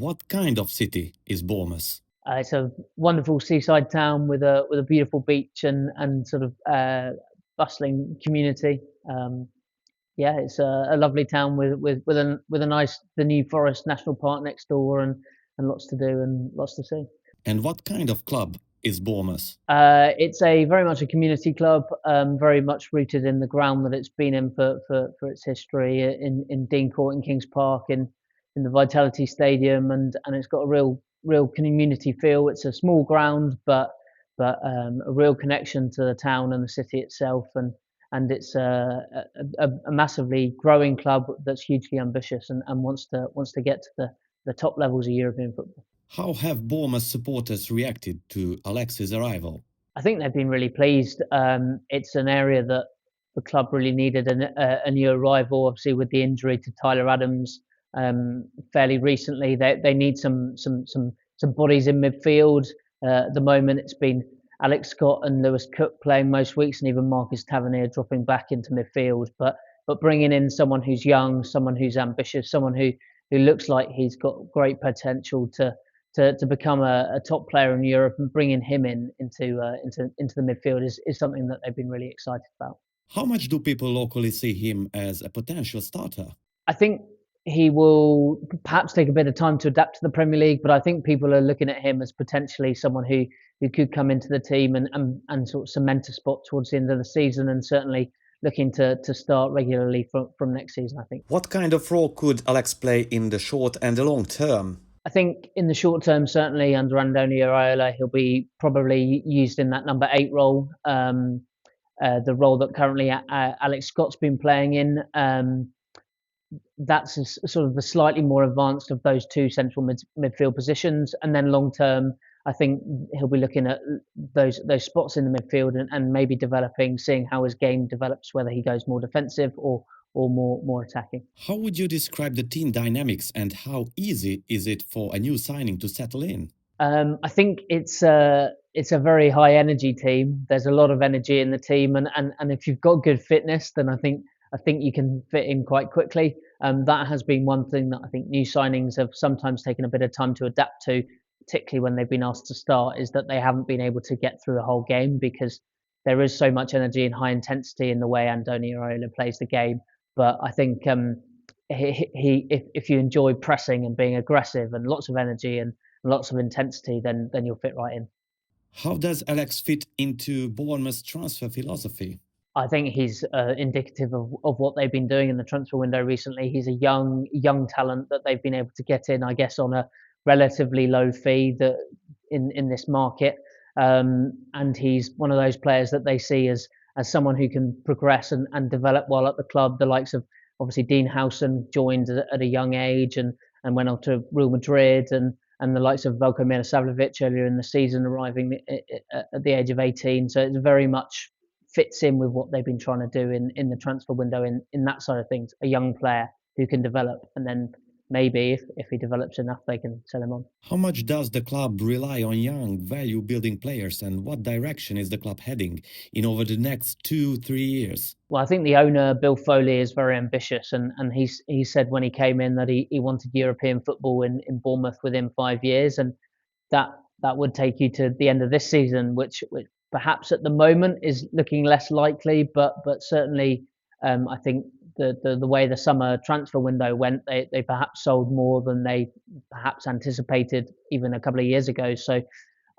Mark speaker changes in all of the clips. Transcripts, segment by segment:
Speaker 1: What kind of city is Bournemouth?
Speaker 2: It's a wonderful seaside town with a beautiful beach and sort of bustling community. It's a lovely town with a nice the New Forest National Park next door and lots to do and lots to see.
Speaker 1: And what kind of club is Bournemouth?
Speaker 2: It's very much a community club, very much rooted in the ground that it's been in for its history in Dean Court in Kings Park in the Vitality Stadium and it's got a real community feel. It's a small ground, but a real connection to the town and the city itself, and it's a massively growing club that's hugely ambitious and wants to get to the top levels of European football.
Speaker 1: How have Bournemouth supporters reacted to Alex's arrival?
Speaker 2: I think they've been really pleased. It's an area that the club really needed a new arrival. Obviously, with the injury to Tyler Adams fairly recently, they need some bodies in midfield. At the moment, it's been Alex Scott and Lewis Cook playing most weeks, and even Marcus Tavernier dropping back into midfield. But bringing in someone who's young, someone who's ambitious, someone who looks like he's got great potential to become a top player in Europe, and bringing him into the midfield is something that they've been really excited about.
Speaker 1: How much do people locally see him as a potential starter?
Speaker 2: I think he will perhaps take a bit of time to adapt to the Premier League, but I think people are looking at him as potentially someone who could come into the team and sort of cement a spot towards the end of the season, and certainly looking to start regularly from next season, I think.
Speaker 1: What kind of role could Alex play in the short and the long term?
Speaker 2: I think in the short term, certainly under Andoni Iraola, he'll be probably used in that number 8 role, the role that currently Alex Scott's been playing in. That's sort of the slightly more advanced of those two central midfield positions. And then long term, I think he'll be looking at those spots in the midfield and maybe seeing how his game develops, whether he goes more defensive or more attacking.
Speaker 1: How would you describe the team dynamics and how easy is it for a new signing to settle in?
Speaker 2: I think it's a very high energy team. There's a lot of energy in the team, and if you've got good fitness, then I think you can fit in quite quickly. That has been one thing that I think new signings have sometimes taken a bit of time to adapt to, particularly when they've been asked to start, is that they haven't been able to get through a whole game because there is so much energy and high intensity in the way Andoni Iraola plays the game. But I think if you enjoy pressing and being aggressive and lots of energy and lots of intensity, then you'll fit right in.
Speaker 1: How does Alex fit into Bournemouth's transfer philosophy?
Speaker 2: I think he's indicative of what they've been doing in the transfer window recently. He's a young talent that they've been able to get in, I guess, on a relatively low fee that in this market. And he's one of those players that they see as someone who can progress and develop while at the club. The likes of obviously Dean Howson joined at a young age and went on to Real Madrid, and the likes of Veljko Milosavljevic earlier in the season arriving at the age of 18. So it's very much fits in with what they've been trying to do in the transfer window in that side of things. A young player who can develop, and then maybe if he develops enough, they can sell him on.
Speaker 1: How much does the club rely on young, value-building players, and what direction is the club heading in over the next 2-3 years?
Speaker 2: Well, I think the owner, Bill Foley, is very ambitious, and he said when he came in that he wanted European football in Bournemouth within 5 years, and that would take you to the end of this season, which perhaps at the moment is looking less likely, but certainly I think the way the summer transfer window went, they perhaps sold more than they perhaps anticipated even a couple of years ago. So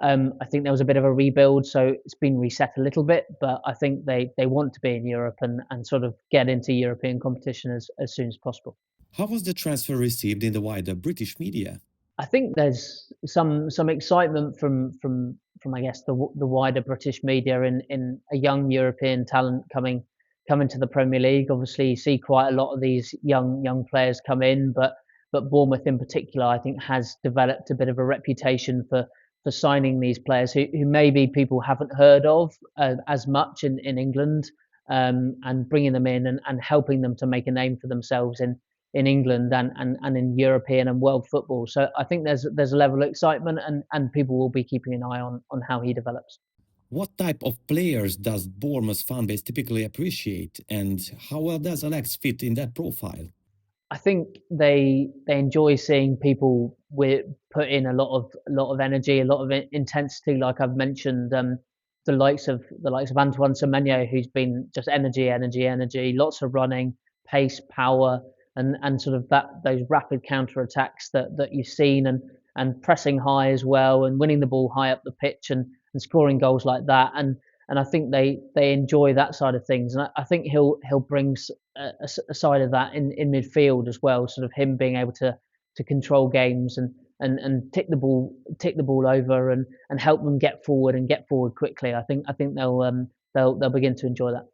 Speaker 2: I think there was a bit of a rebuild, so it's been reset a little bit, but I think they want to be in Europe and sort of get into European competition as soon as possible.
Speaker 1: How was the transfer received in the wider British media?
Speaker 2: I think there's some excitement from I guess the wider British media in a young European talent coming to the Premier League. Obviously, you see quite a lot of these young players come in, but Bournemouth in particular, I think, has developed a bit of a reputation for signing these players who maybe people haven't heard of as much in England, and bringing them in and helping them to make a name for themselves in England and in European and world football. So I think there's a level of excitement, and people will be keeping an eye on how he develops.
Speaker 1: What type of players does Bournemouth's fan base typically appreciate, and how well does Alex fit in that profile?
Speaker 2: I think they enjoy seeing people put in a lot of energy, a lot of intensity. Like I've mentioned, the likes of Antoine Semenyo, who's been just energy, energy, energy, lots of running, pace, power, and sort of those rapid counter attacks that you've seen, and pressing high as well, and winning the ball high up the pitch, and scoring goals like that. And I think they enjoy that side of things, and I think he'll bring a side of that in midfield as well. Sort of him being able to control games and tick the ball over and help them get forward quickly. I think they'll begin to enjoy that.